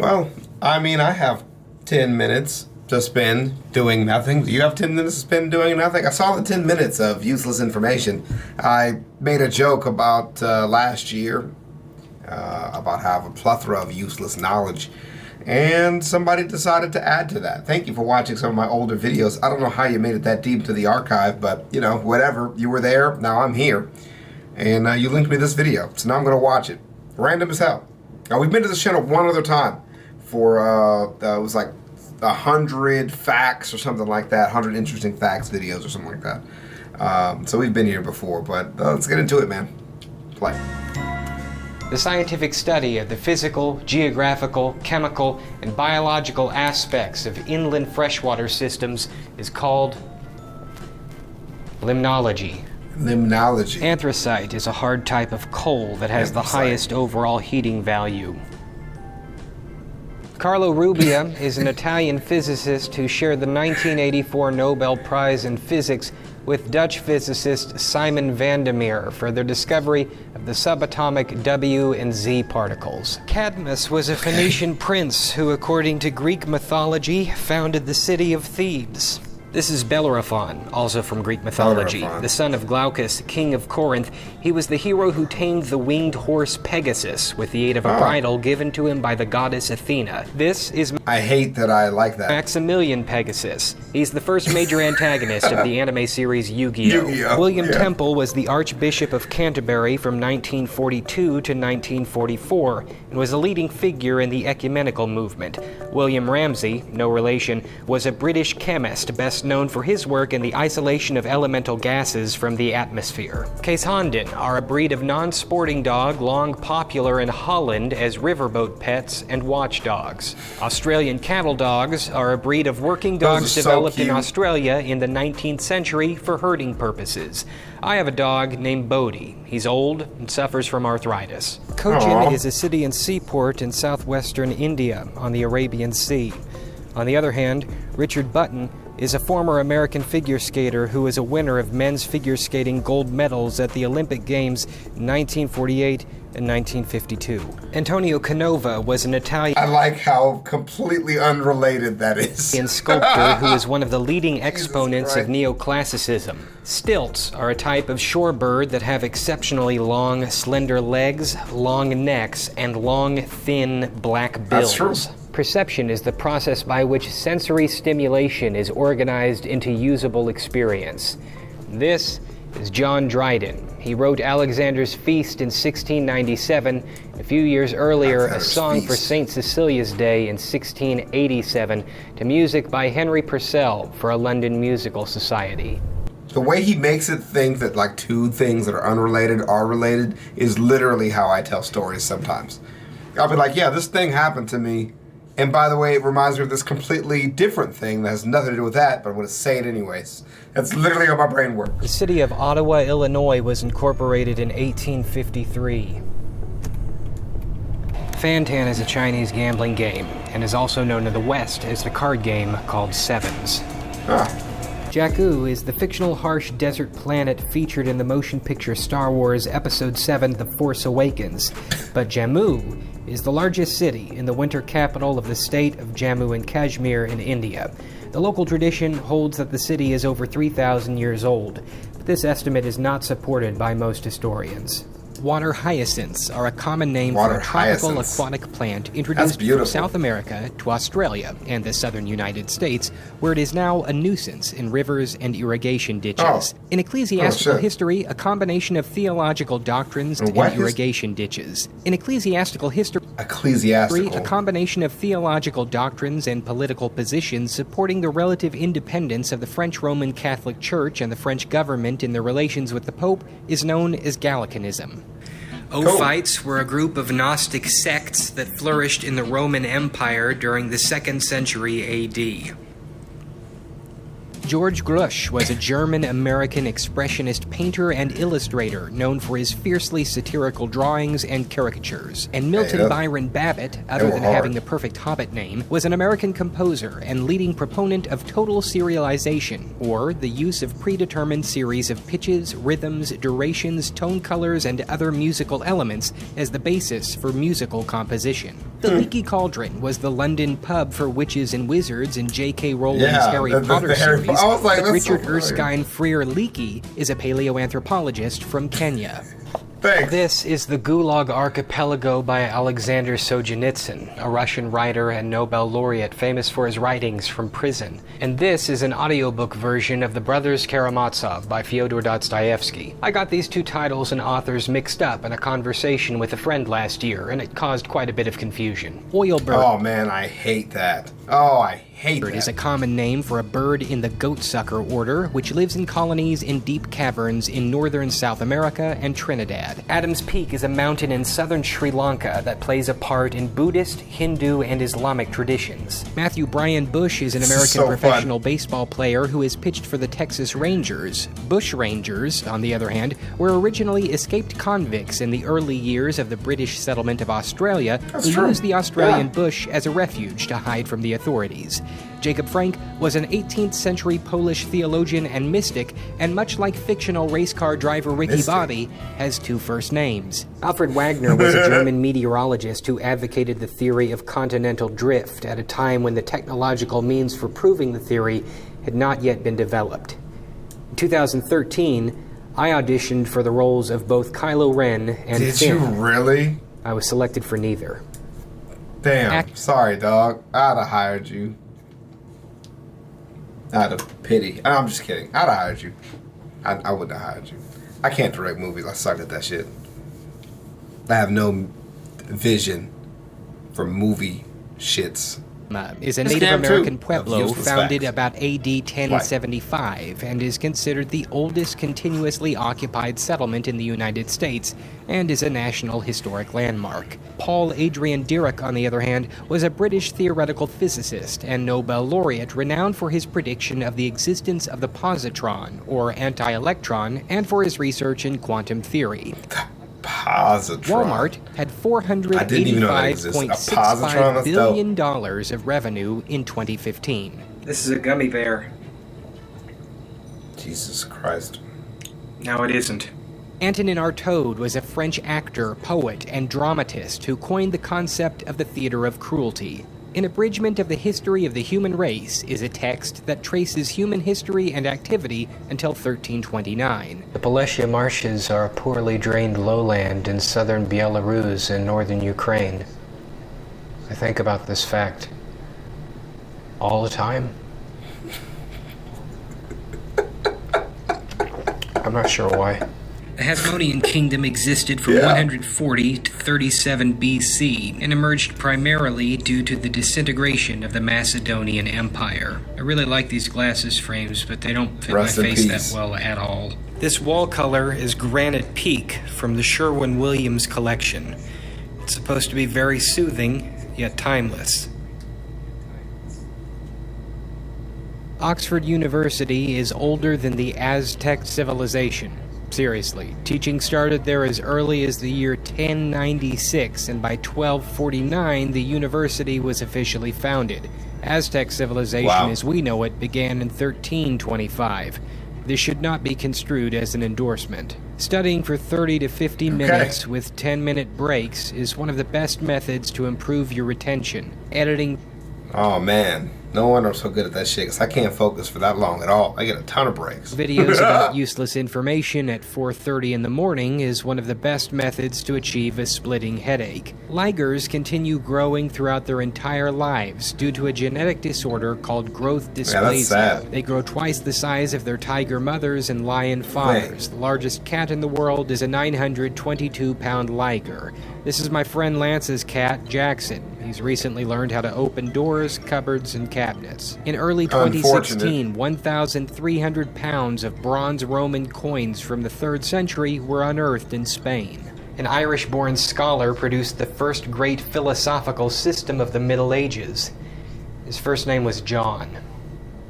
Well, I mean, I have 10 minutes to spend doing nothing. Do you have 10 minutes to spend doing nothing? I saw the 10 minutes of useless information. I made a joke about last year about how I have a plethora of useless knowledge. And somebody decided to add to that. Thank you for watching some of my older videos. I don't know how you made it that deep to the archive, but, you know, whatever. You were there, now I'm here. And you linked me this video, so now I'm going to watch it. Random as hell. Now, we've been to this channel one other time for, it was like 100 facts or something like that. 100 interesting facts videos or something like that. So we've been here before, but let's get into it, man. Play. The scientific study of the physical, geographical, chemical, and biological aspects of inland freshwater systems is called limnology. Limnology. Anthracite is a hard type of coal that has the highest overall heating value. Carlo Rubbia is an Italian physicist who shared the 1984 Nobel Prize in Physics with Dutch physicist Simon van der Meer for their discovery of the subatomic W and Z particles. Cadmus was a Phoenician prince who, according to Greek mythology, founded the city of Thebes. This is Bellerophon, also from Greek mythology, the son of Glaucus, king of Corinth. He was the hero who tamed the winged horse Pegasus with the aid of a bridle given to him by the goddess Athena. This is... I hate that I like that. Maximilian Pegasus. He's the first major antagonist of the anime series Yu-Gi-Oh! William Temple was the Archbishop of Canterbury from 1942 to 1944 and was a leading figure in the ecumenical movement. William Ramsay, no relation, was a British chemist best known for his work in the isolation of elemental gases from the atmosphere. Case Honden are a breed of non-sporting dog long popular in Holland as riverboat pets and watchdogs. Australian cattle dogs are a breed of working dogs developed in Australia in the 19th century for herding purposes. I have a dog named Bodhi. He's old and suffers from arthritis. Cochin is a city and seaport in southwestern India on the Arabian Sea. On the other hand, Richard Button is a former American figure skater who is a winner of men's figure skating gold medals at the Olympic Games in 1948 and 1952. Antonio Canova was an Italian... I like how completely unrelated that is. ...sculptor who is one of the leading exponents of neoclassicism. Stilts are a type of shorebird that have exceptionally long, slender legs, long necks, and long, thin, black bills. That's true. Perception is the process by which sensory stimulation is organized into usable experience. This is John Dryden. He wrote Alexander's Feast in 1697. A few years earlier, a song for St. Cecilia's Day in 1687, to music by Henry Purcell for a London Musical Society. The way he makes it think that like two things that are unrelated are related is literally how I tell stories sometimes. I'll be like, yeah, this thing happened to me. And by the way, it reminds me of this completely different thing that has nothing to do with that, but I'm going to say it anyways. That's literally how my brain works. The city of Ottawa, Illinois was incorporated in 1853. Fantan is a Chinese gambling game, and is also known in the West as the card game called Sevens. Jakku is the fictional harsh desert planet featured in the motion picture Star Wars Episode 7, The Force Awakens. But Jammu is the largest city in the winter capital of the state of Jammu and Kashmir in India. The local tradition holds that the city is over 3,000 years old, but this estimate is not supported by most historians. Water hyacinths are a common name for a tropical aquatic plant introduced from South America to Australia and the southern United States, where it is now a nuisance in rivers and irrigation ditches. In ecclesiastical history, a combination of theological doctrines and irrigation ditches. In ecclesiastical history, a combination of theological doctrines and political positions supporting the relative independence of the French Roman Catholic Church and the French government in their relations with the Pope is known as Gallicanism. Ophites were a group of Gnostic sects that flourished in the Roman Empire during the 2nd century AD. George Grusch was a German-American expressionist painter and illustrator known for his fiercely satirical drawings and caricatures. And Milton Byron Babbitt, other than having the perfect Hobbit name, was an American composer and leading proponent of total serialization, or the use of predetermined series of pitches, rhythms, durations, tone colors, and other musical elements as the basis for musical composition. The Leaky Cauldron was the London pub for witches and wizards in J.K. Rowling's Harry Potter series, but Richard Erskine Freer Leaky is a paleoanthropologist from Kenya. Thanks. This is the Gulag Archipelago by Alexander Solzhenitsyn, a Russian writer and Nobel laureate famous for his writings from prison. And this is an audiobook version of The Brothers Karamazov by Fyodor Dostoevsky. I got these two titles and authors mixed up in a conversation with a friend last year, and it caused quite a bit of confusion. Oilbird. Oh man, I hate that. Oh, I hate that. Is a common name for a bird in the goatsucker order, which lives in colonies in deep caverns in northern South America and Trinidad. Adams Peak is a mountain in southern Sri Lanka that plays a part in Buddhist, Hindu, and Islamic traditions. Matthew Bryan Bush is an American professional baseball player who has pitched for the Texas Rangers. Bush Rangers, on the other hand, were originally escaped convicts in the early years of the British settlement of Australia, who used the Australian bush as a refuge to hide from the authorities. Jacob Frank was an 18th century Polish theologian and mystic, and much like fictional race car driver Ricky Bobby, has two first names. Alfred Wagner was a German meteorologist who advocated the theory of continental drift at a time when the technological means for proving the theory had not yet been developed. In 2013, I auditioned for the roles of both Kylo Ren and Finn. Did you really? I was selected for neither. Damn, sorry, dog. I'd have hired you. Out of pity. I'm just kidding. I'd have hired you. I wouldn't have hired you. I can't direct movies. I suck at that shit. I have no vision for movie shits. Is a Native American pueblo founded about AD 1075 and is considered the oldest continuously occupied settlement in the United States and is a National Historic Landmark. Paul Adrian Dirac, on the other hand, was a British theoretical physicist and Nobel laureate renowned for his prediction of the existence of the positron, or anti-electron, and for his research in quantum theory. Positron. Walmart had $485.65 billion of revenue in 2015. This is a gummy bear. Jesus Christ. No, it isn't. Antonin Artaud was a French actor, poet, and dramatist who coined the concept of the theater of cruelty. An abridgment of the history of the human race is a text that traces human history and activity until 1329. The Poleshia Marshes are a poorly drained lowland in southern Belarus and northern Ukraine. I think about this fact all the time. I'm not sure why. The Hasmonean kingdom existed from 140 to 37 BC and emerged primarily due to the disintegration of the Macedonian Empire. I really like these glasses frames, but they don't fit my face that well at all. This wall color is Granite Peak from the Sherwin-Williams collection. It's supposed to be very soothing, yet timeless. Oxford University is older than the Aztec civilization. Seriously, teaching started there as early as the year 1096, and by 1249 the university was officially founded. Aztec civilization as we know it began in 1325. This should not be construed as an endorsement. Studying for 30 to 50 minutes with 10-minute breaks is one of the best methods to improve your retention. Editing... Oh man. No wonder I'm so good at that shit, because I can't focus for that long at all. I get a ton of breaks. Videos about useless information at 4:30 in the morning is one of the best methods to achieve a splitting headache. Ligers continue growing throughout their entire lives due to a genetic disorder called growth dysplasia. Yeah, that's sad. They grow twice the size of their tiger mothers and lion fathers. The largest cat in the world is a 922-pound liger. This is my friend Lance's cat, Jackson. He's recently learned how to open doors, cupboards, and cabinets. In early 2016, 1,300 pounds of bronze Roman coins from the 3rd century were unearthed in Spain. An Irish-born scholar produced the first great philosophical system of the Middle Ages. His first name was John.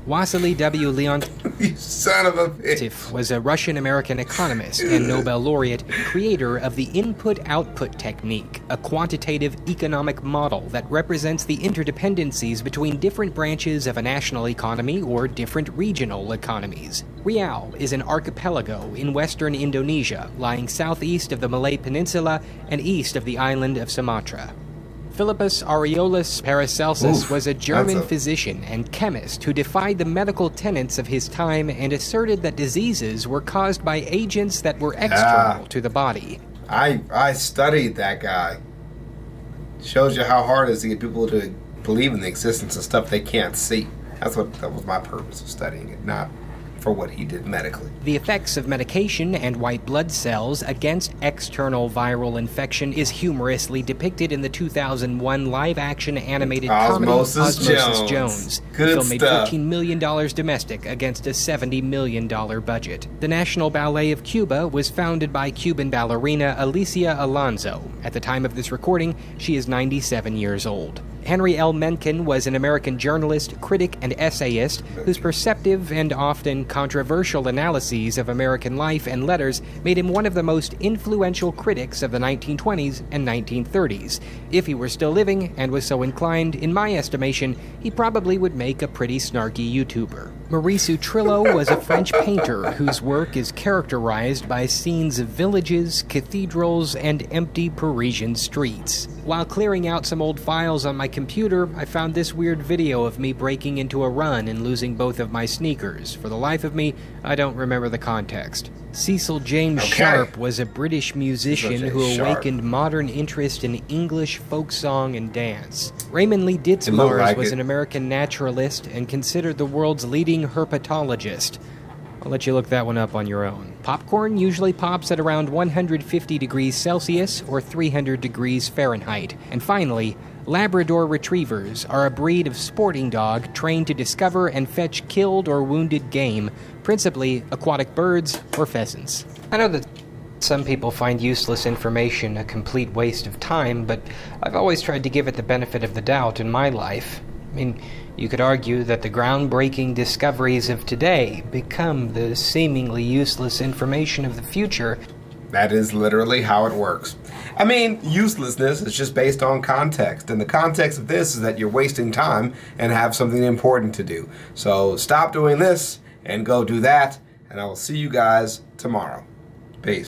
Wassily W. You son of a bitch. was a Russian-American economist and Nobel laureate, creator of the input-output technique, a quantitative economic model that represents the interdependencies between different branches of a national economy or different regional economies. Riau is an archipelago in western Indonesia, lying southeast of the Malay Peninsula and east of the island of Sumatra. Philippus Aureolus Paracelsus was a German physician and chemist who defied the medical tenets of his time and asserted that diseases were caused by agents that were external to the body. I studied that guy. Shows you how hard it is to get people to believe in the existence of stuff they can't see. That was my purpose of studying it, not for what he did medically. The effects of medication and white blood cells against external viral infection is humorously depicted in the 2001 live-action animated comedy Osmosis Jones. Good The film made stuff. $14 million domestic against a $70 million budget. The National Ballet of Cuba was founded by Cuban ballerina Alicia Alonso. At the time of this recording, she is 97 years old. Henry L. Mencken was an American journalist, critic, and essayist whose perceptive and often controversial analyses of American life and letters made him one of the most influential critics of the 1920s and 1930s. If he were still living and was so inclined, in my estimation, he probably would make a pretty snarky YouTuber. Maurice Utrillo was a French painter whose work is characterized by scenes of villages, cathedrals, and empty Parisian streets. While clearing out some old files on my computer, I found this weird video of me breaking into a run and losing both of my sneakers. For the life of me, I don't remember the context. Cecil James Sharp was a British musician who awakened modern interest in English folk song and dance. Raymond Lee Ditzmars was an American naturalist and considered the world's leading herpetologist. I'll let you look that one up on your own. Popcorn usually pops at around 150 degrees Celsius or 300 degrees Fahrenheit. And finally, Labrador Retrievers are a breed of sporting dog trained to discover and fetch killed or wounded game, principally aquatic birds or pheasants. I know that some people find useless information a complete waste of time, but I've always tried to give it the benefit of the doubt in my life. I mean, you could argue that the groundbreaking discoveries of today become the seemingly useless information of the future. That is literally how it works. I mean, uselessness is just based on context, and the context of this is that you're wasting time and have something important to do. So stop doing this and go do that, and I will see you guys tomorrow.